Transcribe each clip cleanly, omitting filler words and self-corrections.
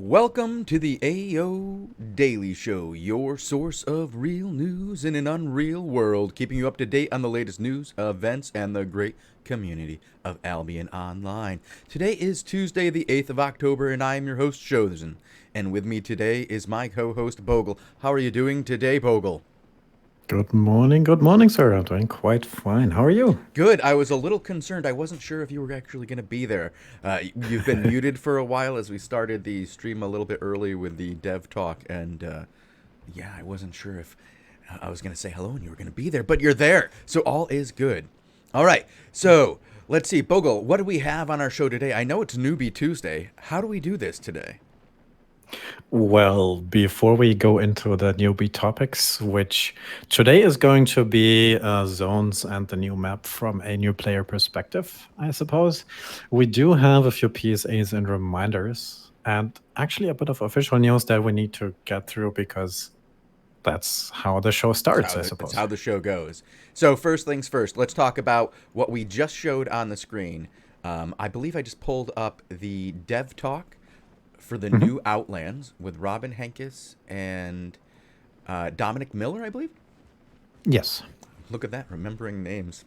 Welcome to the AO Daily Show, your source of real news in an unreal world, keeping you up to date on the latest news, events, and the great community of Albion Online. Today is Tuesday, the 8th of October, and I am your host, Shozen. And with me today is my co-host, Bogul. How are you doing today, Bogul? Good morning, sir. I'm doing quite fine. How are you? Good. I was a little concerned. I wasn't sure if you were actually going to be there. You've been muted for a while as we started the stream a little bit early with the dev talk, and yeah, I wasn't sure if I was going to say hello and you were going to be there, but you're there, so all is good. All right, so let's see, Bogle, what do we have on our show today? I know it's Newbie Tuesday. How do we do this today? Well, before we go into the newbie topics, which today is going to be zones and the new map from a new player perspective, I suppose, we do have a few PSAs and reminders, and actually a bit of official news that we need to get through because that's how the show starts, I That's suppose. how the show goes. So first things first, let's talk about what we just showed on the screen. I believe I just pulled up the dev talk for the Mhm. new Outlands with Robin Henkes and Dominic Miller, I believe. Yes. Look at that, remembering names.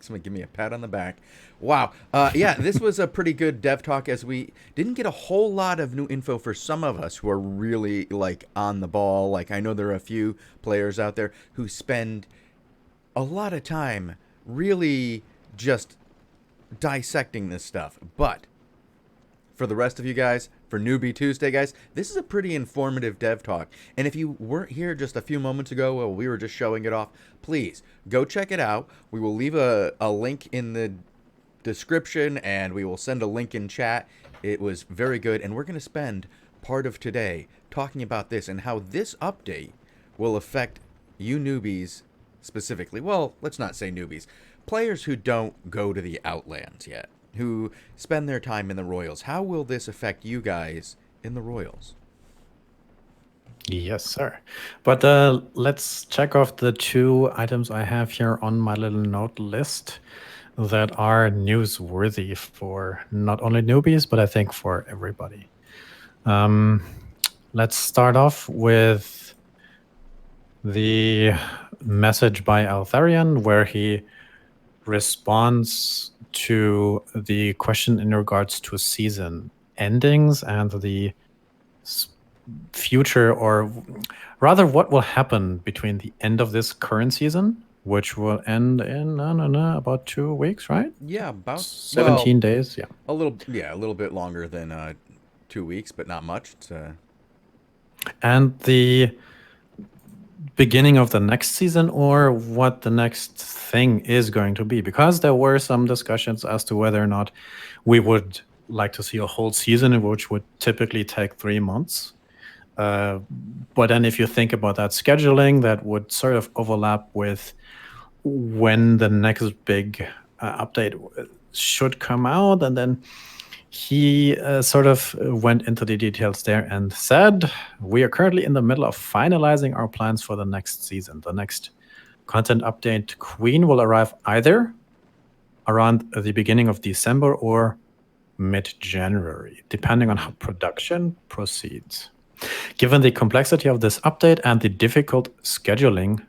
Somebody give me a pat on the back. Wow. Yeah, this was a pretty good dev talk as we didn't get a whole lot of new info for some of us who are really like on the ball. Like I know there are a few players out there who spend a lot of time really just dissecting this stuff. But for the rest of you guys, for Newbie Tuesday, guys, this is a pretty informative dev talk. And if you weren't here just a few moments ago while we were just showing it off, please go check it out. We will leave a link in the description and we will send a link in chat. It was very good. And we're going to spend part of today talking about this and how this update will affect you newbies specifically. Well, let's not say newbies. Players who don't go to the Outlands yet, who spend their time in the Royals. How will this affect you guys in the Royals? Yes, sir. But let's check off the two items I have here on my little note list that are newsworthy for not only newbies, but I think for everybody. Um, let's start off with the message by Altharian, where he responds to the question in regards to season endings and the future, or rather what will happen between the end of this current season, which will end in, I don't know, about 2 weeks, right? Yeah, about 17 days, yeah. a little bit longer than 2 weeks, but not much. It's, And the beginning of the next season, or what the next thing is going to be, because there were some discussions as to whether or not we would like to see a whole season, which would typically take 3 months. But then if you think about that scheduling, that would sort of overlap with when the next big update should come out. And then he sort of went into the details there and said, we are currently in the middle of finalizing our plans for the next season. The next content update Queen will arrive either around the beginning of December or mid-January, depending on how production proceeds. Given the complexity of this update and the difficult scheduling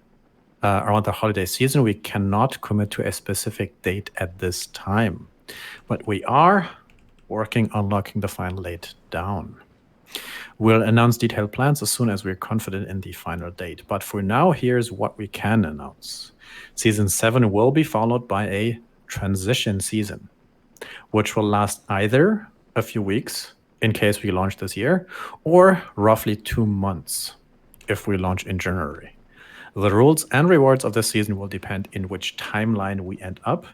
around the holiday season, we cannot commit to a specific date at this time. But we are working on locking the final date down. We'll announce detailed plans as soon as we're confident in the final date. But for now, here's what we can announce. Season 7 will be followed by a transition season, which will last either a few weeks in case we launch this year, or roughly 2 months if we launch in January. The rules and rewards of this season will depend in which timeline we end up.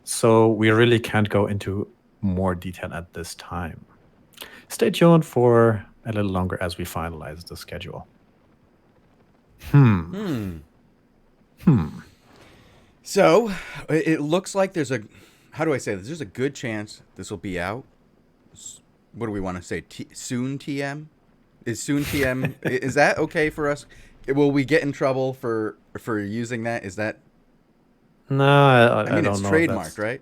So we really can't go into more detail at this time. Stay tuned for a little longer as we finalize the schedule. So it looks like there's a, how do I say this? There's a good chance this will be out. What do we want to say? Soon TM? Is soon TM? Is that okay for us? Will we get in trouble for using that? Is that? No, I mean, I it's don't know. trademarked, right?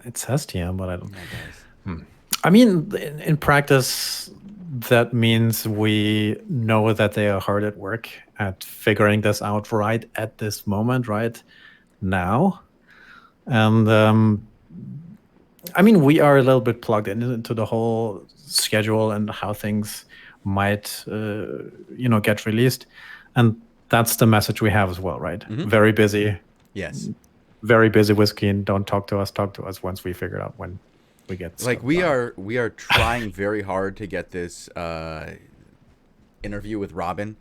It says TM, but I don't. I mean, in practice, that means we know that they are hard at work at figuring this out right at this moment, right now. And I mean, we are a little bit plugged into the whole schedule and how things might, get released. And that's the message we have as well, right? Very busy. Yes. Very busy with Keen. Don't talk to us. Talk to us once we figure out when we get Like stuff we done. are trying very hard to get this interview with Robin.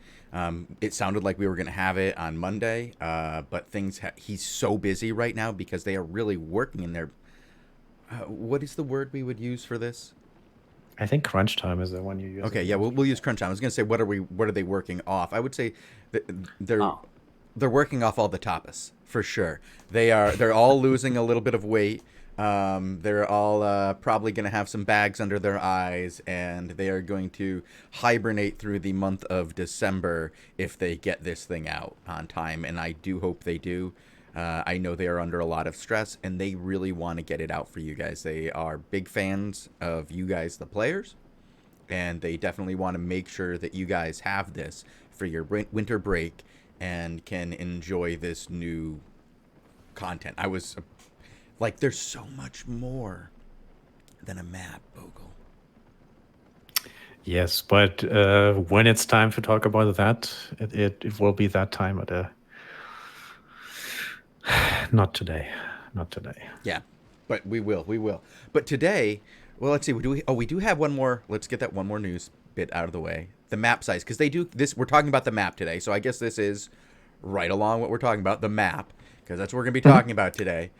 It sounded like we were going to have it on Monday, but he's so busy right now because they are really working in their. What is the word we would use for this? I think crunch time is the one you use. Okay, yeah, we'll use crunch time. I was going to say what are they working off? I would say that they're working off all the tapas for sure. They're all losing a little bit of weight. They're all probably going to have some bags under their eyes, and they are going to hibernate through the month of December if they get this thing out on time, and I do hope they do. I know they are under a lot of stress, and they really want to get it out for you guys. They are big fans of you guys, the players, and they definitely want to make sure that you guys have this for your winter break and can enjoy this new content. I was like, there's so much more than a map, Bogle. Yes, but when it's time to talk about that, it will be that time at a. Not today. Not today. Yeah, but we will. But today, well, let's see. We do have one more. Let's get that one more news bit out of the way. The map size, because they do this. We're talking about the map today, so I guess this is right along what we're talking about, the map, because that's what we're going to be talking about today.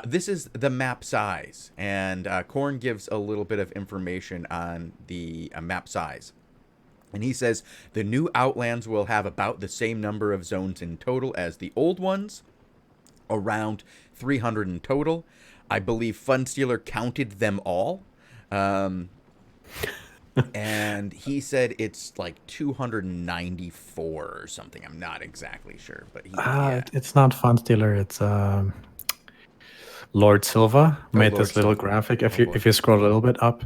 This is the map size, and Korn gives a little bit of information on the map size. And he says the new Outlands will have about the same number of zones in total as the old ones, around 300 in total. I believe Funstealer counted them all. And he said it's like 294 or something. I'm not exactly sure, but it's not Funstealer. It's Lord Silva made Lord this little Silva. graphic. If you scroll a little bit up,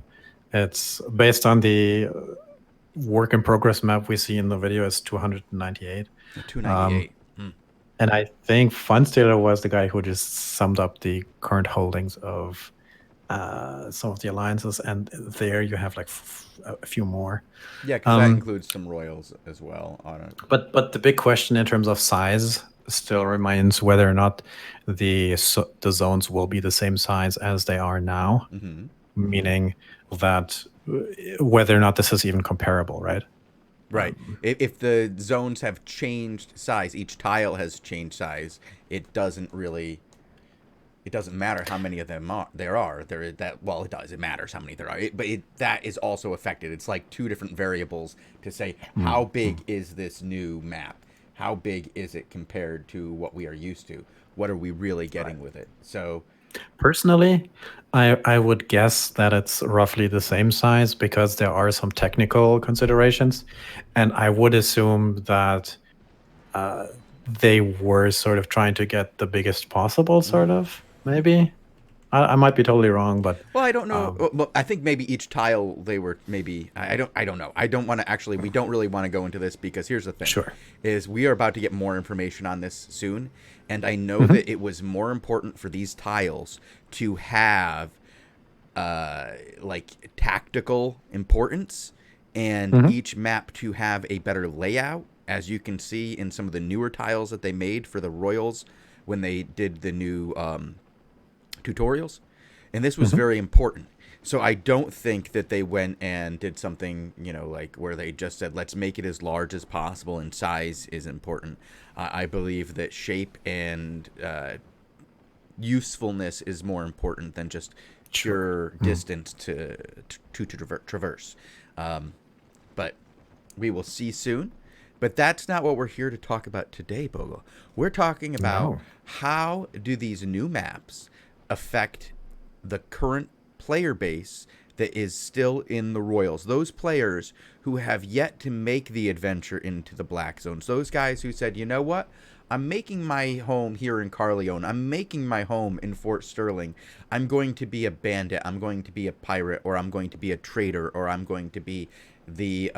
it's based on the work in progress map we see in the video. Is 298. 298. And I think Funstealer was the guy who just summed up the current holdings of some of the alliances, and there you have like a few more. Yeah, because that includes some royals as well on it. But the big question in terms of size still remains whether or not the zones will be the same size as they are now, meaning that whether or not this is even comparable, right? Right. If the zones have changed size, each tile has changed size, it doesn't matter how many of them there are. It does. It matters how many there are. That is also affected. It's like two different variables to say how big is this new map? How big is it compared to what we are used to? What are we really getting with it? So personally, I would guess that it's roughly the same size because there are some technical considerations. And I would assume that they were sort of trying to get the biggest possible, sort of, maybe. I might be totally wrong, but well, I don't know. Well, I think maybe each tile they were maybe. I don't know. I don't want to actually. We don't really want to go into this because here's the thing: Sure. is we are about to get more information on this soon, and I know that it was more important for these tiles to have, like tactical importance, and each map to have a better layout, as you can see in some of the newer tiles that they made for the royals when they did the new. Tutorials, and this was very important. So I don't think that they went and did something, like where they just said, let's make it as large as possible and size is important. I believe that shape and usefulness is more important than just pure distance to traverse. But we will see soon. But that's not what we're here to talk about today, Bogle. We're talking about how do these new maps affect the current player base that is still in the Royals. Those players who have yet to make the adventure into the Black Zones. Those guys who said, you know what? I'm making my home here in Carleon. I'm making my home in Fort Sterling. I'm going to be a bandit. I'm going to be a pirate, or I'm going to be a traitor, or I'm going to be the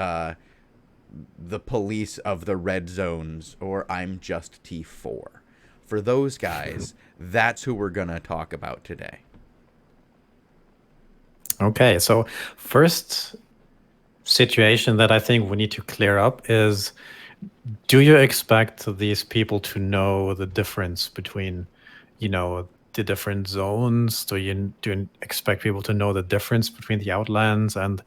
police of the red zones, or I'm just T4. For those guys, that's who we're going to talk about today. Okay, so first situation that I think we need to clear up is, do you expect these people to know the difference between, the different zones? Do you expect people to know the difference between the Outlands and,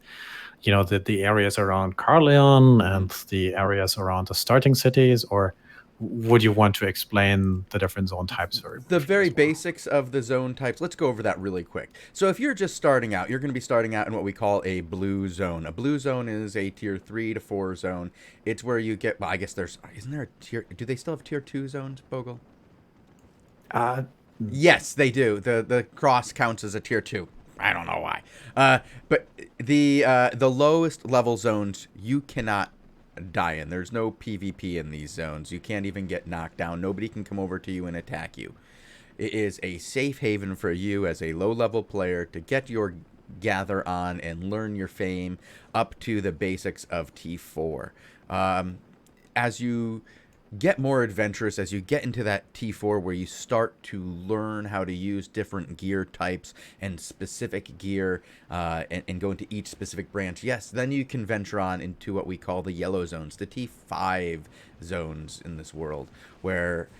the areas around Carleon and the areas around the starting cities? Or would you want to explain the different zone types very briefly? The very basics of the zone types. Let's go over that really quick. So if you're just starting out, you're going to be starting out in what we call a blue zone. A blue zone is a tier 3 to 4 zone. It's where you get, well, I guess isn't there a tier, do they still have tier 2 zones, Bogul? Yes, they do. The cross counts as a tier 2. I don't know why. But the lowest level zones you cannot die in. There's no PvP in these zones. You can't even get knocked down. Nobody can come over to you and attack you. It is a safe haven for you as a low-level player to get your gather on and learn your fame up to the basics of T4. As you get more adventurous, as you get into that T4 where you start to learn how to use different gear types and specific gear and go into each specific branch, yes, then you can venture on into what we call the yellow zones, the T5 zones in this world, where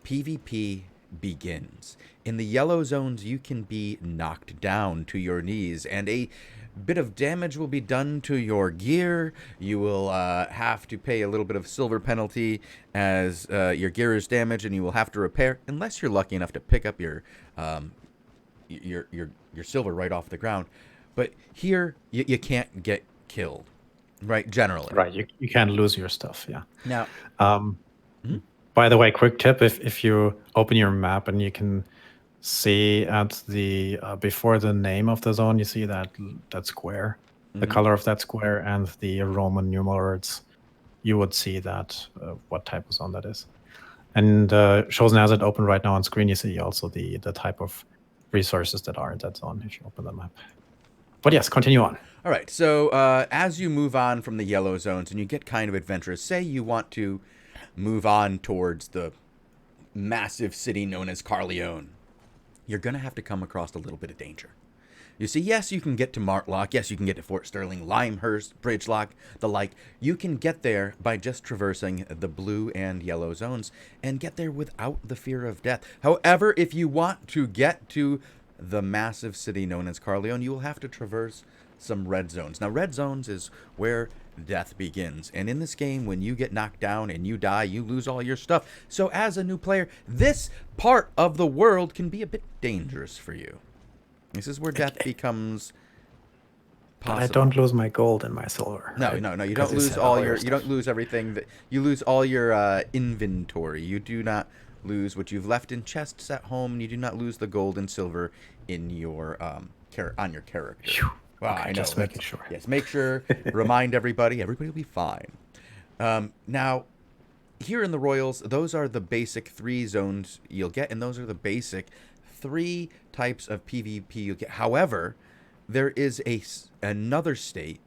PvP begins. In the yellow zones, you can be knocked down to your knees, and a bit of damage will be done to your gear. You will have to pay a little bit of silver penalty as your gear is damaged, and you will have to repair, unless you're lucky enough to pick up your silver right off the ground. But here, you can't get killed, right? Generally, Right, you can't lose your stuff. Yeah. Now, By the way, quick tip: if you open your map and you can see at the before the name of the zone, you see that square, the color of that square, and the Roman numerals, you would see that what type of zone that is. And Shozen has it open right now on screen. You see also the type of resources that are in that zone if you open the map. But yes, continue on. All right, so as you move on from the yellow zones and you get kind of adventurous, say you want to move on towards the massive city known as Carleon, you're going to have to come across a little bit of danger. You see, yes, you can get to Martlock. Yes, you can get to Fort Sterling, Limehurst, Bridgelock, the like. You can get there by just traversing the blue and yellow zones and get there without the fear of death. However, if you want to get to the massive city known as Carleon, you will have to traverse some red zones. Now, red zones is where death begins. And in this game, when you get knocked down and you die, you lose all your stuff. So as a new player, this part of the world can be a bit dangerous for you. This is where death becomes possible. But I don't lose my gold and my silver. No, right? no, you Because don't you lose said all your your, you stuff. don't lose everything that you lose all your inventory. You do not lose what you've left in chests at home, and you do not lose the gold and silver in your on your character. Phew. Well, Okay, I know. just making sure. Yes, make sure. Remind everybody. Everybody will be fine. Now, here in the Royals, those are the basic 3 zones you'll get, and those are the basic 3 types of PvP you'll get. However, there is another state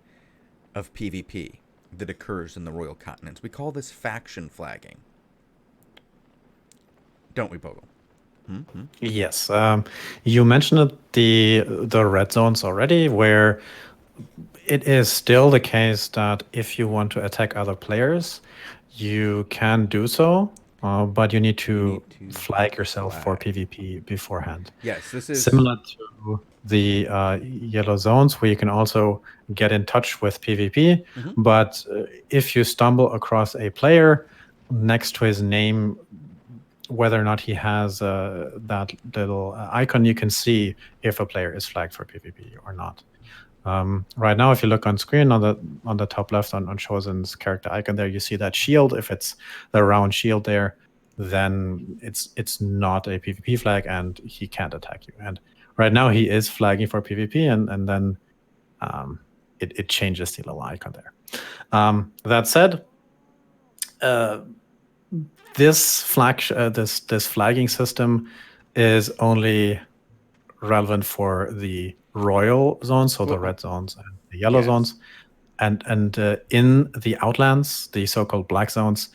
of PvP that occurs in the Royal Continents. We call this faction flagging. Don't we, Bogle? Yes, you mentioned the red zones already, where it is still the case that if you want to attack other players, you can do so, but you need to flag yourself for PvP beforehand. Yes, this is Similar to the yellow zones, where you can also get in touch with PvP, but if you stumble across a player next to his name, whether or not he has that little icon, you can see if a player is flagged for PvP or not. Right now, if you look on screen on the top left on Shozen's character icon there, you see that shield. If it's the round shield there, then it's not a PvP flag and he can't attack you. And right now he is flagging for PvP, and then it changes the little icon there. That said, this this flagging system is only relevant for the royal zones, so the red zones and the yellow zones, and in the outlands, the so-called black zones,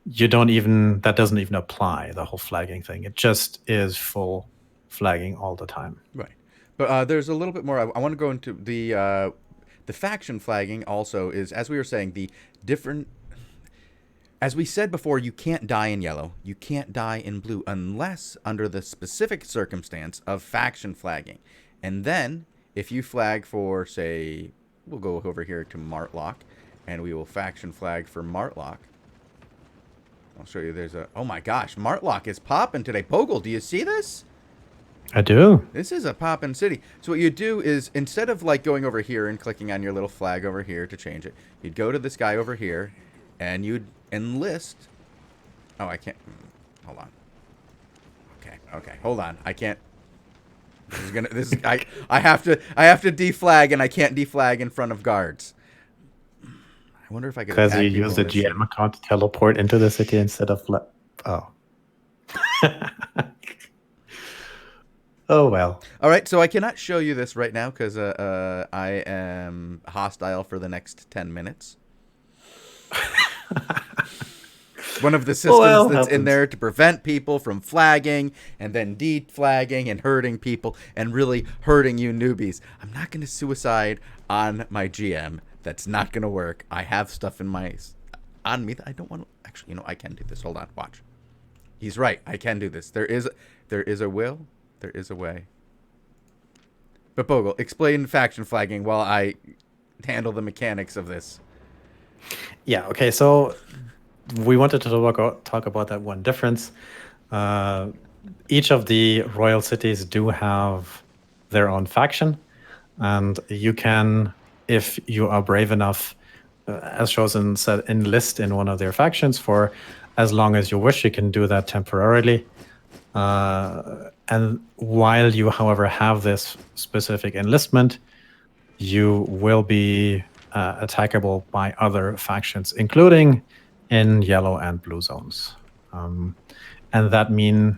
that doesn't even apply, the whole flagging thing. It just is full flagging all the time. Right. But there's a little bit more. I want to go into the faction flagging. Also, is, as we were saying, the different. As we said before, you can't die in yellow, you can't die in blue, unless under the specific circumstance of faction flagging. And then, if you flag for, say, we'll go over here to Martlock, and we will faction flag for Martlock. I'll show you. There's a. Oh my gosh, Martlock is popping today. Bogul, do you see this? I do. This is a poppin' city. So what you do is, instead of like going over here and clicking on your little flag over here to change it, you'd go to this guy over here, and you'd enlist. Oh, I can't. Hold on. Okay. Hold on. I can't. I have to deflag, and I can't deflag in front of guards. I wonder if I could. Because you use the GM account to teleport into the city instead of oh. Oh well. All right, so I cannot show you this right now because I am hostile for the next 10 minutes. One of the systems that's in there to prevent people from flagging and then deflagging and hurting people and really hurting you newbies. I'm not going to suicide on my GM. That's not going to work. I have stuff on me that I don't want to. Actually, I can do this. Hold on. Watch. He's right. I can do this. There is a will. There is a way. But Bogul, explain faction flagging while I handle the mechanics of this. Yeah, okay, so we wanted to talk about that one difference. Each of the royal cities do have their own faction, and you can, if you are brave enough, as Shozen said, enlist in one of their factions for as long as you wish. You can do that temporarily. And while you, however, have this specific enlistment, you will be attackable by other factions, including in yellow and blue zones. And that means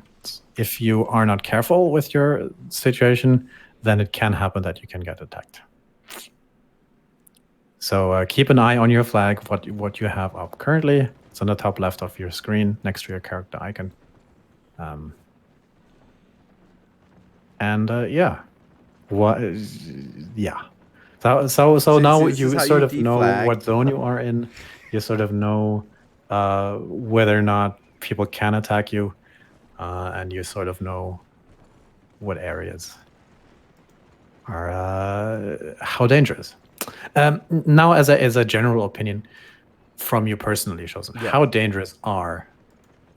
if you are not careful with your situation, then it can happen that you can get attacked. So keep an eye on your flag, what you have up currently. It's on the top left of your screen next to your character icon. Yeah. So now you sort of know what zone you are in. You sort of know whether or not people can attack you, and you sort of know what areas are how dangerous. Now, as a general opinion from you personally, Shozen, how dangerous are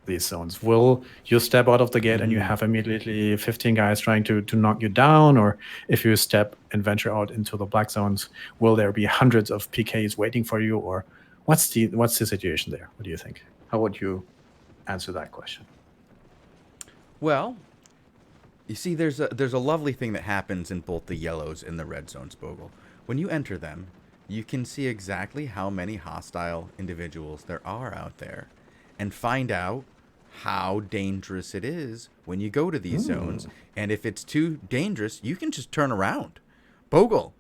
these zones? Will you step out of the gate and you have immediately 15 guys trying to knock you down? Or if you step and venture out into the black zones, will there be hundreds of PKs waiting for you? Or what's the situation there? What do you think? How would you answer that question? Well, you see, there's a lovely thing that happens in both the yellows and the red zones, Bogul. When you enter them, you can see exactly how many hostile individuals there are out there and find out how dangerous it is when you go to these zones. And if it's too dangerous, you can just turn around. Bogul,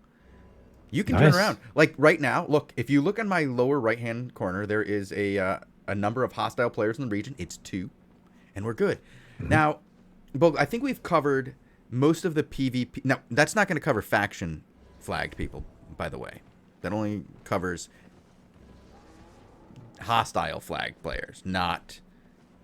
you can turn around. Like right now, look, if you look on my lower right-hand corner, there is a number of hostile players in the region. It's 2, and we're good. Now, Bogul, I think we've covered most of the PvP. Now, that's not going to cover faction flagged people, by the way. That only covers hostile flagged players, not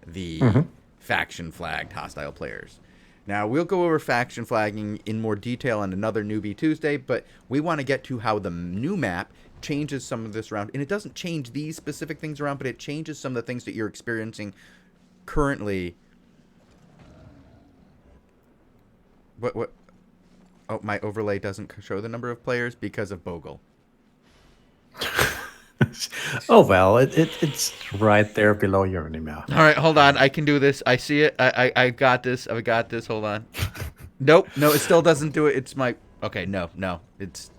the faction flagged hostile players. Now, we'll go over faction flagging in more detail on another Newbie Tuesday, but we want to get to how the new map changes some of this around. And it doesn't change these specific things around, but it changes some of the things that you're experiencing currently. What? Oh, my overlay doesn't show the number of players because of Bogul. Oh, well, it's right there below your name. All right, hold on. I can do this. I see it. I got this. I got this. Hold on. Nope. No, it still doesn't do it. It's my... Okay, no. It's...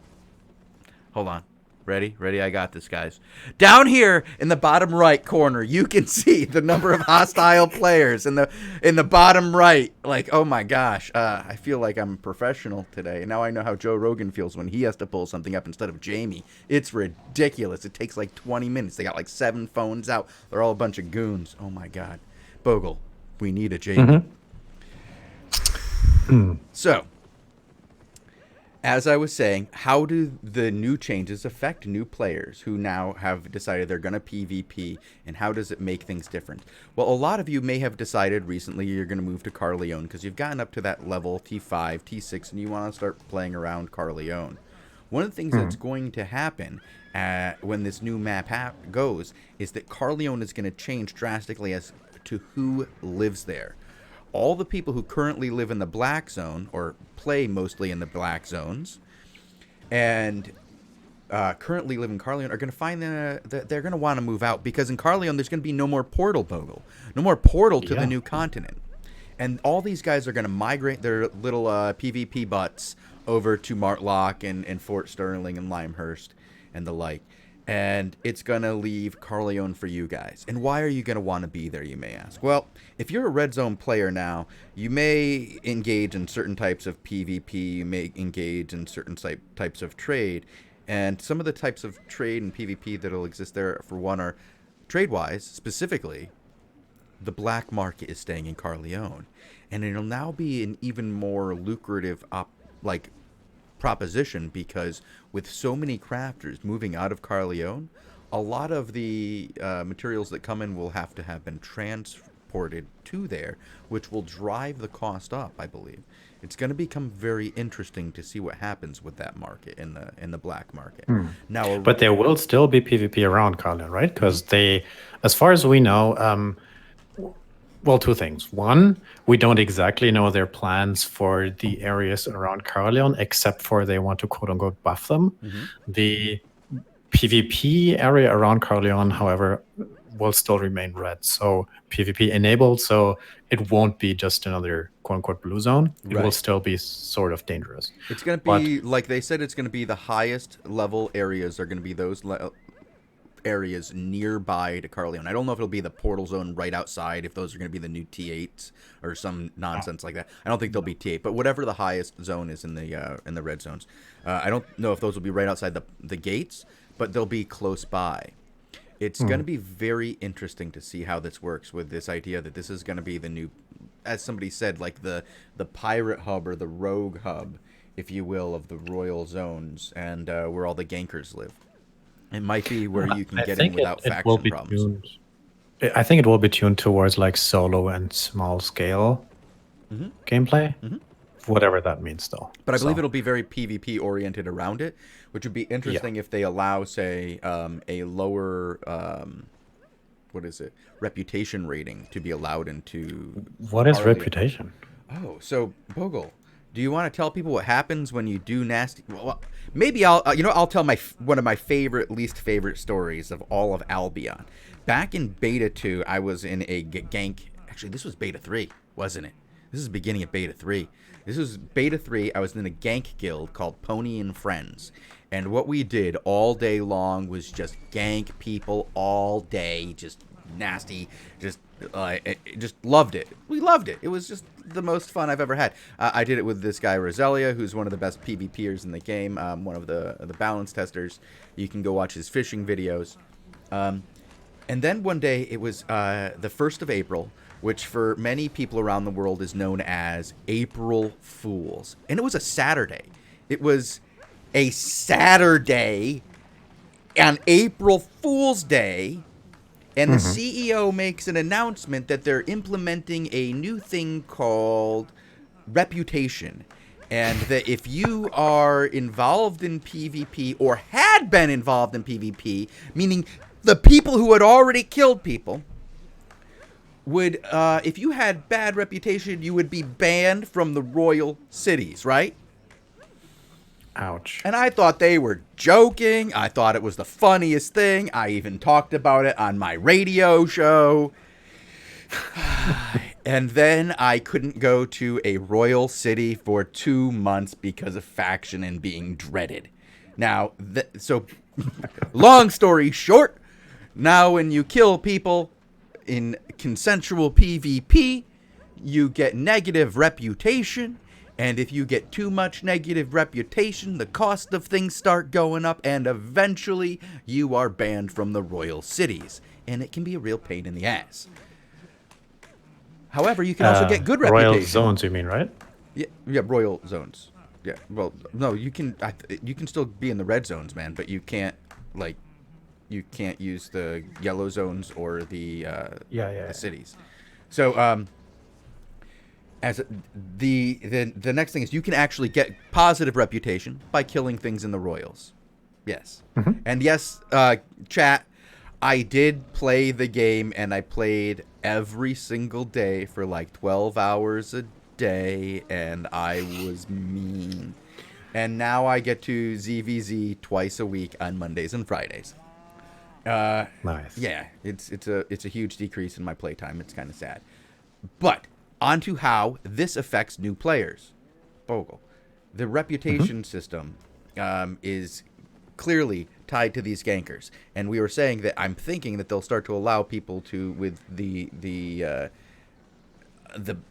Hold on. Ready? Ready? I got this, guys. Down here in the bottom right corner, you can see the number of hostile players in the bottom right. Like, oh my gosh, I feel like I'm a professional today. Now I know how Joe Rogan feels when he has to pull something up instead of Jamie. It's ridiculous. It takes like 20 minutes. They got like 7 phones out. They're all a bunch of goons. Oh my god, Bogul, we need a Jamie. So, as I was saying, how do the new changes affect new players who now have decided they're going to PvP, and how does it make things different? Well, a lot of you may have decided recently you're going to move to Carleon because you've gotten up to that level T5, T6, and you want to start playing around Carleon. One of the things that's going to happen when this new map goes is that Carleon is going to change drastically as to who lives there. All the people who currently live in the black zone, or play mostly in the black zones, and currently live in Carleon, are going to find that they're going to want to move out, because in Carleon there's going to be no more portal, Bogul. No more portal to the new continent. And all these guys are going to migrate their little PvP butts over to Martlock and Fort Sterling and Limehurst and the like. And it's going to leave Carleon for you guys. And why are you going to want to be there, you may ask? Well, if you're a Red Zone player now, you may engage in certain types of PvP, you may engage in certain types of trade. And some of the types of trade and PvP that will exist there, for one, are trade-wise, specifically, the black market is staying in Carleon. And it'll now be an even more lucrative proposition, because with so many crafters moving out of Carleon, a lot of the materials that come in will have been transported to there, which will drive the cost up, I believe. It's going to become very interesting to see what happens with that market in the black market. Now, but there will still be PvP around Carleon, right? Because they, as far as we know, well, 2 things. One, we don't exactly know their plans for the areas around Carleon, except for they want to quote-unquote buff them. The PvP area around Carleon, however, will still remain red. So PvP enabled, so it won't be just another quote-unquote blue zone. It will still be sort of dangerous. It's going to be, like they said, it's going to be the highest level areas are going to be those areas nearby to Carleon. I don't know if it'll be the portal zone right outside, if those are going to be the new T8s or some nonsense like that. I don't think they'll be T8, but whatever the highest zone is in the red zones. I don't know if those will be right outside the gates, but they'll be close by. It's going to be very interesting to see how this works, with this idea that this is going to be the new, as somebody said, like the pirate hub or the rogue hub, if you will, of the royal zones, and where all the gankers live. It might be where you can get in without faction problems. I think it will be tuned towards like solo and small scale gameplay, whatever that means, though. But I believe it'll be very PvP oriented around it, which would be interesting if they allow, say, a lower reputation rating to be allowed into. What is reputation? Oh, so Bogul, do you want to tell people what happens when you do nasty? Well, maybe I'll tell one of my least favorite stories of all of Albion. Back in Beta 2, I was in a gank. Actually, this was Beta 3, wasn't it? This is the beginning of Beta 3. This was Beta 3. I was in a gank guild called Pony and Friends. And what we did all day long was just gank people all day, just nasty, just loved it. We loved it. It was just the most fun I've ever had. I did it with this guy Roselia, who's one of the best PvPers in the game, one of the balance testers. You can go watch his fishing videos. And then one day, it was the 1st of April, which for many people around the world is known as April Fools. And it was a Saturday. It was a Saturday on April Fool's Day. And the CEO makes an announcement that they're implementing a new thing called reputation. And that if you are involved in PvP, or had been involved in PvP, meaning the people who had already killed people, would, if you had bad reputation, you would be banned from the royal cities, right? Ouch. And I thought they were joking. I thought it was the funniest thing. I even talked about it on my radio show. And then I couldn't go to a royal city for 2 months because of faction and being dreaded. Now, so Long story short, now when you kill people in consensual PvP, you get negative reputation. And if you get too much negative reputation, the cost of things start going up, and eventually you are banned from the royal cities. And it can be a real pain in the ass. However, you can also get good reputation. Royal zones, you mean, right? Yeah, royal zones. Yeah, well, no, you can still be in the red zones, man, but you can't use the yellow zones or the cities. So, as the next thing is you can actually get positive reputation by killing things in the royals. Yes. Mm-hmm. And yes, chat, I did play the game, and I played every single day for like 12 hours a day, and I was mean. And now I get to ZVZ twice a week on Mondays and Fridays. Nice. Yeah, it's a huge decrease in my playtime. It's kind of sad. But onto how this affects new players. Bogul, the reputation system is clearly tied to these gankers, and we were saying that I'm thinking that they'll start to allow people to, with the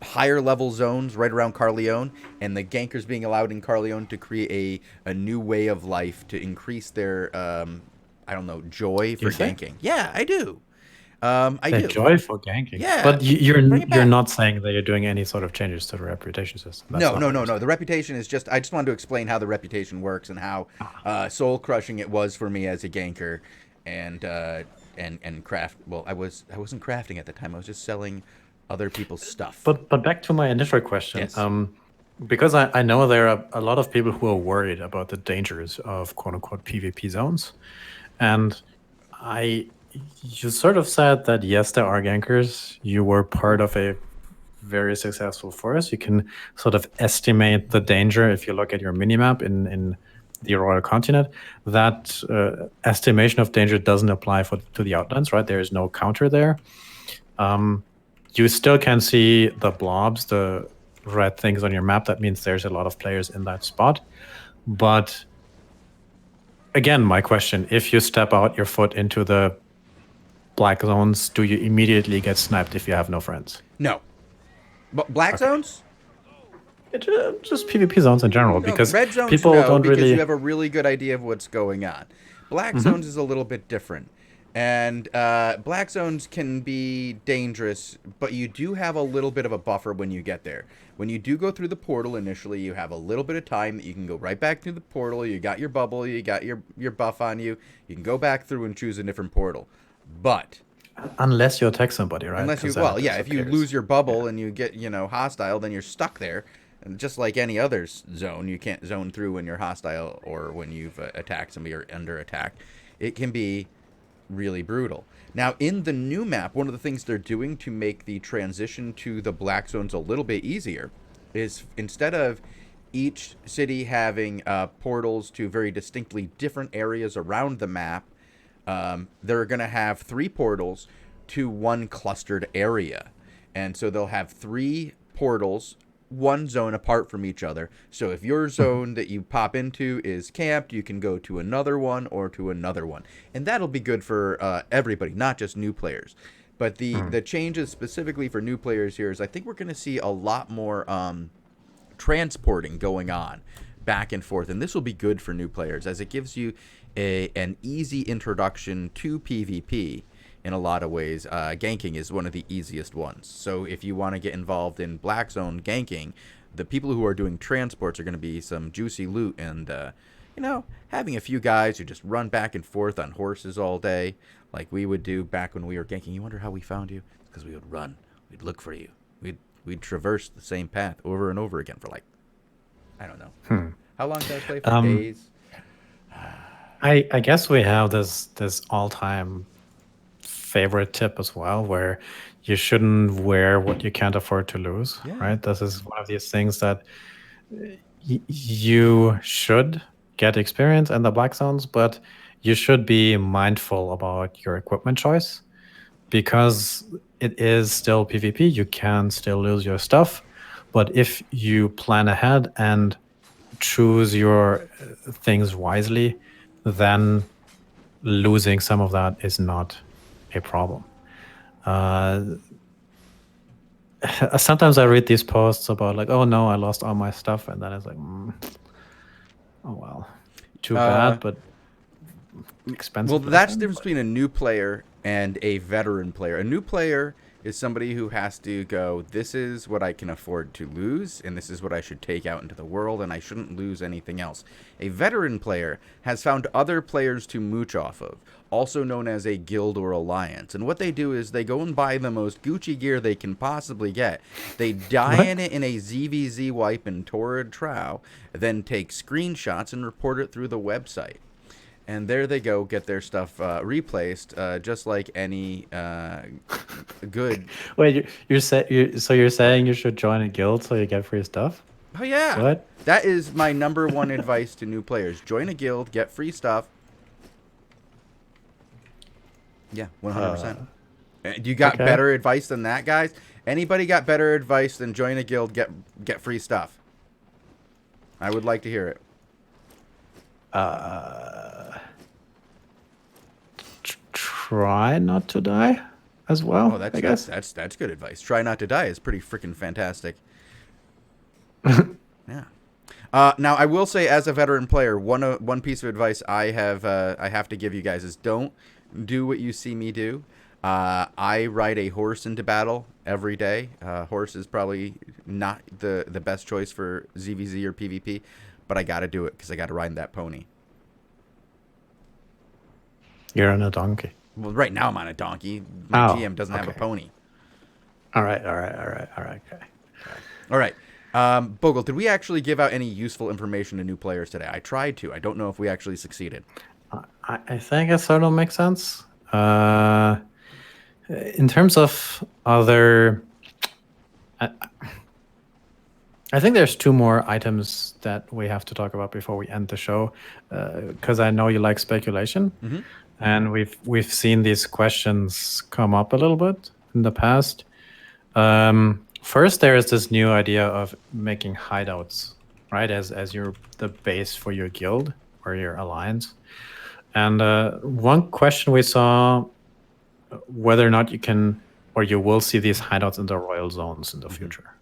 higher level zones right around Carleon, and the gankers being allowed in Carleon to create a new way of life to increase their joy for ganking. Yeah, I do. I do. Joy for ganking. Yeah, but you're not saying that you're doing any sort of changes to the reputation system. No. The reputation is I just wanted to explain how the reputation works and how soul crushing it was for me as a ganker, and craft. Well, I wasn't crafting at the time. I was just selling other people's stuff. But back to my initial question. Yes. Because I know there are a lot of people who are worried about the dangers of quote unquote PvP zones, and you sort of said that yes, there are gankers. You were part of a very successful force. You can sort of estimate the danger if you look at your minimap in the Royal Continent. That estimation of danger doesn't apply to the Outlands, right? There is no counter there. You still can see the blobs, the red things on your map. That means there's a lot of players in that spot. But again, my question, if you step out your foot into the black zones, do you immediately get sniped if you have no friends? No. But black zones? Just PvP zones in general, because red zones, people don't because really... you have a really good idea of what's going on. Black zones is a little bit different. And black zones can be dangerous, but you do have a little bit of a buffer when you get there. When you do go through the portal initially, you have a little bit of time that you can go right back through the portal. You got your bubble, you got your buff on you. You can go back through and choose a different portal. But unless you attack somebody, right? If you lose your bubble and you get, hostile, then you're stuck there. And just like any other zone, you can't zone through when you're hostile or when you've attacked somebody or under attack. It can be really brutal. Now, in the new map, one of the things they're doing to make the transition to the black zones a little bit easier is, instead of each city having portals to very distinctly different areas around the map, they're going to have 3 portals to one clustered area. And so they'll have 3 portals, one zone apart from each other. So if your zone that you pop into is camped, you can go to another one or to another one. And that'll be good for everybody, not just new players. But the changes specifically for new players here is I think we're going to see a lot more transporting going on back and forth. And this will be good for new players, as it gives you an easy introduction to PvP. In a lot of ways, ganking is one of the easiest ones. So if you want to get involved in black zone ganking, the people who are doing transports are going to be some juicy loot, and having a few guys who just run back and forth on horses all day, like we would do back when we were ganking. You wonder how we found you? It's because we would run. We'd look for you. We'd traverse the same path over and over again for like, I don't know. How long did I play for? Days. I guess we have this all-time favorite tip as well, where you shouldn't wear what you can't afford to lose, right? This is one of these things that you should get experience in the black zones, but you should be mindful about your equipment choice, because it is still PvP. You can still lose your stuff, but if you plan ahead and choose your things wisely, then losing some of that is not a problem. Sometimes I read these posts about like, oh no, I lost all my stuff, and then it's like, oh well, too bad, but expensive. Well, that's the difference between a new player and a veteran player. A new player is somebody who has to go, this is what I can afford to lose, and this is what I should take out into the world, and I shouldn't lose anything else. A veteran player has found other players to mooch off of, also known as a guild or alliance. And what they do is they go and buy the most Gucci gear they can possibly get. They dye in it in a ZVZ wipe and Torrid Trow, then take screenshots and report it through the website. And there they go, get their stuff replaced, just like any good. Wait, so you're saying you should join a guild so you get free stuff? Oh yeah, What? That is my number one advice to new players: join a guild, get free stuff. Yeah, 100%. Do you got better advice than that, guys? Anybody got better advice than join a guild, get free stuff? I would like to hear it. Try not to die as well. Oh, I guess. that's good advice. Try not to die is pretty freaking fantastic. Yeah. Now I will say, as a veteran player, one piece of advice I have to give you guys is don't do what you see me do. I ride a horse into battle every day. Horse is probably not the best choice for ZVZ or PvP, but I got to do it because I got to ride that pony. You're on a donkey. Well, right now I'm on a donkey. My GM doesn't have a pony. All right. Okay. All right. Bogul, did we actually give out any useful information to new players today? I tried to. I don't know if we actually succeeded. I think it sort of makes sense. In terms of other... I think there's two more items that we have to talk about before we end the show, because I know you like speculation. Mm-hmm. And we've seen these questions come up a little bit in the past. First, there is this new idea of making hideouts, right, as the base for your guild or your alliance. And one question we saw, whether or not you can or you will see these hideouts in the royal zones in the future.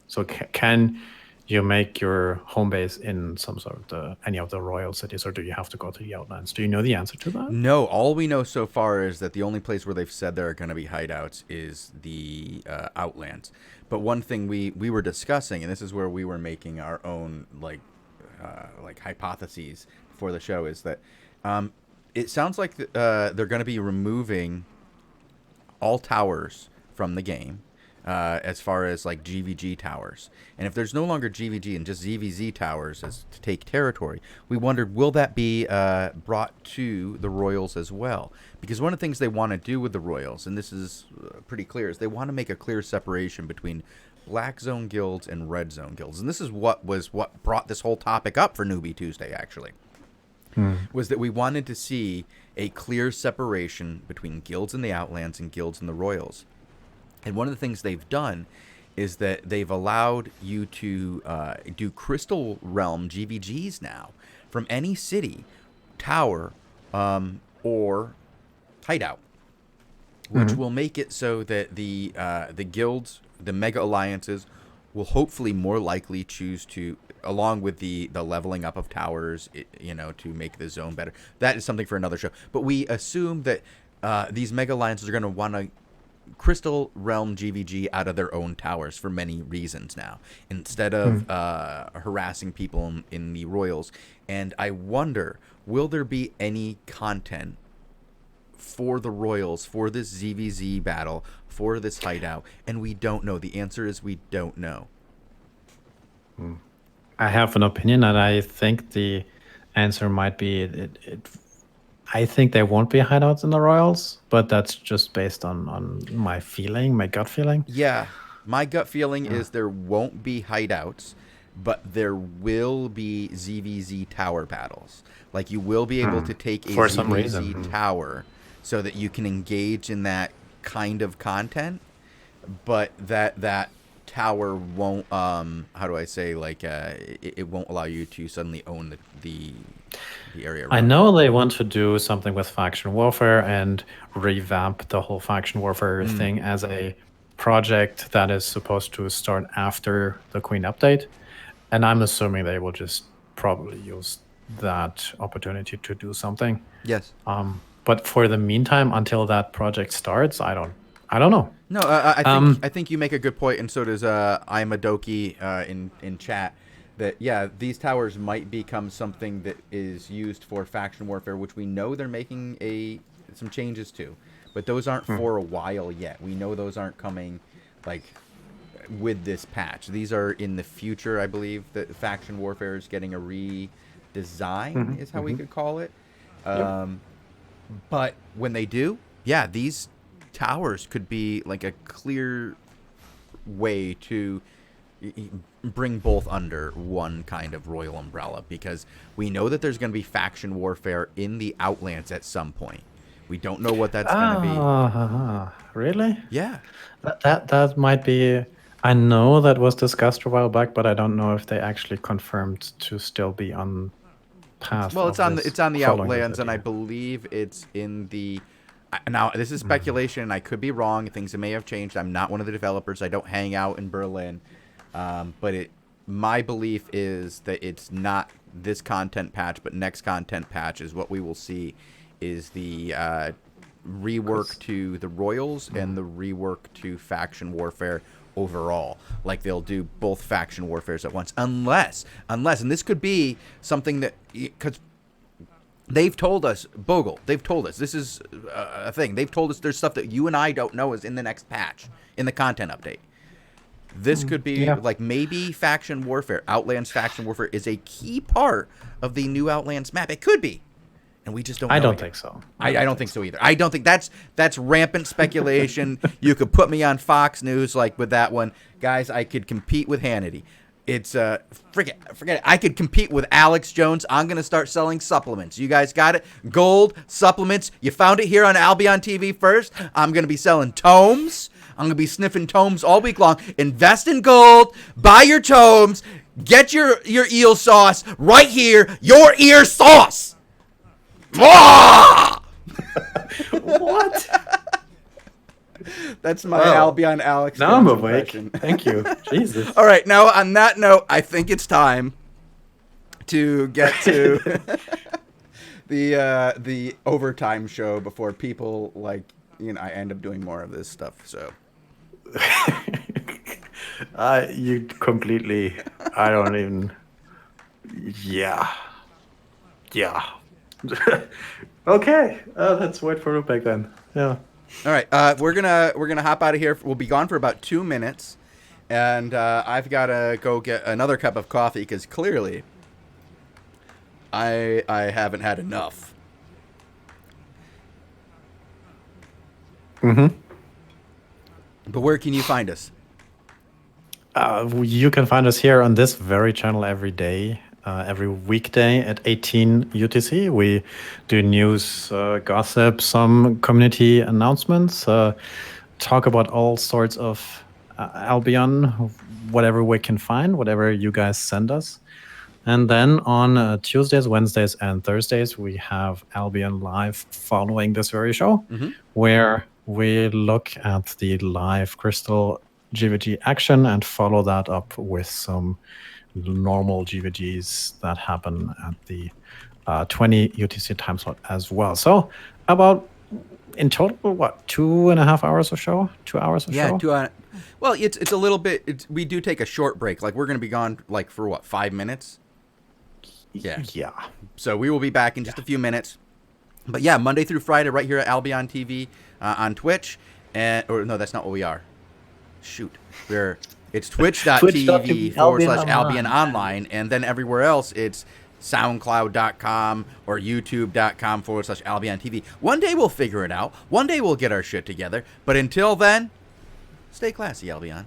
So can you make your home base in some sort of any of the royal cities, or do you have to go to the outlands? Do you know the answer to that? No, all we know so far is that the only place where they've said there are going to be hideouts is the outlands. But one thing we were discussing, and this is where we were making our own like hypotheses for the show, is that it sounds like they're going to be removing all towers from the game. As far as like GVG towers. And if there's no longer GVG and just ZVZ towers as to take territory, we wondered, will that be brought to the Royals as well? Because one of the things they want to do with the Royals, and this is pretty clear, is they want to make a clear separation between black zone guilds and red zone guilds. And this is what brought this whole topic up for Newbie Tuesday, actually. Was that we wanted to see a clear separation between guilds in the Outlands and guilds in the Royals. And one of the things they've done is that they've allowed you to do Crystal Realm GVGs now from any city, tower, or hideout, which will make it so that the guilds, the mega alliances, will hopefully more likely choose to, along with the leveling up of towers, to make the zone better. That is something for another show. But we assume that these mega alliances are going to want to Crystal Realm GVG out of their own towers for many reasons now, instead of harassing people in the Royals. And I wonder, will there be any content for the Royals, for this ZVZ battle, for this hideout? And we don't know. The answer is we don't know. I have an opinion, and I think the answer might be I think there won't be hideouts in the Royals, but that's just based on my feeling, my gut feeling. Yeah, my gut feeling is there won't be hideouts, but there will be ZVZ tower battles. Like, you will be able to take a For some ZVZ reason. tower so that you can engage in that kind of content, but that tower won't, how do I say, like, it won't allow you to suddenly own the the area I around. know they want to do something with faction warfare and revamp the whole faction warfare thing as a project that is supposed to start after the Queen update. And I'm assuming they will just probably use that opportunity to do something. Yes. But for the meantime, until that project starts, I don't know. No, I think you make a good point, and so does I'm a Doki in chat. That these towers might become something that is used for faction warfare, which we know they're making some changes to, but those aren't for a while yet. We know those aren't coming like with this patch. These are in the future, I believe. That faction warfare is getting a redesign, is how we could call it. But when they do, these towers could be like a clear way to bring both under one kind of royal umbrella, because we know that there's going to be faction warfare in the Outlands at some point. We don't know what that's going to be. Really? Yeah. That might be. I know that was discussed a while back, but I don't know if they actually confirmed to still be on path. Well, it's on the Outlands, and I believe it's in the. Now, this is speculation, and I could be wrong. Things may have changed. I'm not one of the developers. I don't hang out in Berlin. But my belief is that it's not this content patch, but next content patch is what we will see is the rework to the Royals and the rework to faction warfare overall. Like, they'll do both faction warfares at once. Unless, and this could be something that, because they've told us, Bogul, they've told us, this is a thing. They've told us there's stuff that you and I don't know is in the next patch, in the content update. This could be like maybe faction warfare, Outlands faction warfare is a key part of the new Outlands map. It could be, and we just don't know. I don't think so. I don't think so either. I don't think that's rampant speculation. You could put me on Fox News like with that one, guys. I could compete with Hannity. It's forget it. I could compete with Alex Jones. I'm gonna start selling supplements. You guys got it? Gold supplements. You found it here on Albion TV first. I'm gonna be selling tomes. I'm gonna be sniffing tomes all week long. Invest in gold. Buy your tomes. Get your eel sauce right here. Your ear sauce. What? That's my Albion Alex. Now I'm awake. Thank you. Jesus. All right. Now, on that note, I think it's time to get to the overtime show before people I end up doing more of this stuff. So. You completely. I don't even. Yeah. Okay. Let's wait for Rupek then. Yeah. All right. We're gonna hop out of here. We'll be gone for about 2 minutes, and I've got to go get another cup of coffee because clearly I haven't had enough. But where can you find us? You can find us here on this very channel every day, every weekday at 18 UTC. We do news, gossip, some community announcements, talk about all sorts of Albion, whatever we can find, whatever you guys send us. And then on Tuesdays, Wednesdays, and Thursdays, we have Albion Live following this very show, where we look at the live Crystal GVG action and follow that up with some normal GVGs that happen at the 20 UTC time slot as well. So about, in total, what, 2.5 hours of show? 2 hours of show? Yeah, 2 hours. Well, it's a little bit, we do take a short break. Like, we're going to be gone, for what, 5 minutes? Yeah. So we will be back in just a few minutes. But yeah, Monday through Friday right here at Albion TV on Twitch. Or no, that's not what we are. Shoot. It's twitch.tv/Albion Online. And then everywhere else, it's soundcloud.com or youtube.com/Albion TV. One day we'll figure it out. One day we'll get our shit together. But until then, stay classy, Albion.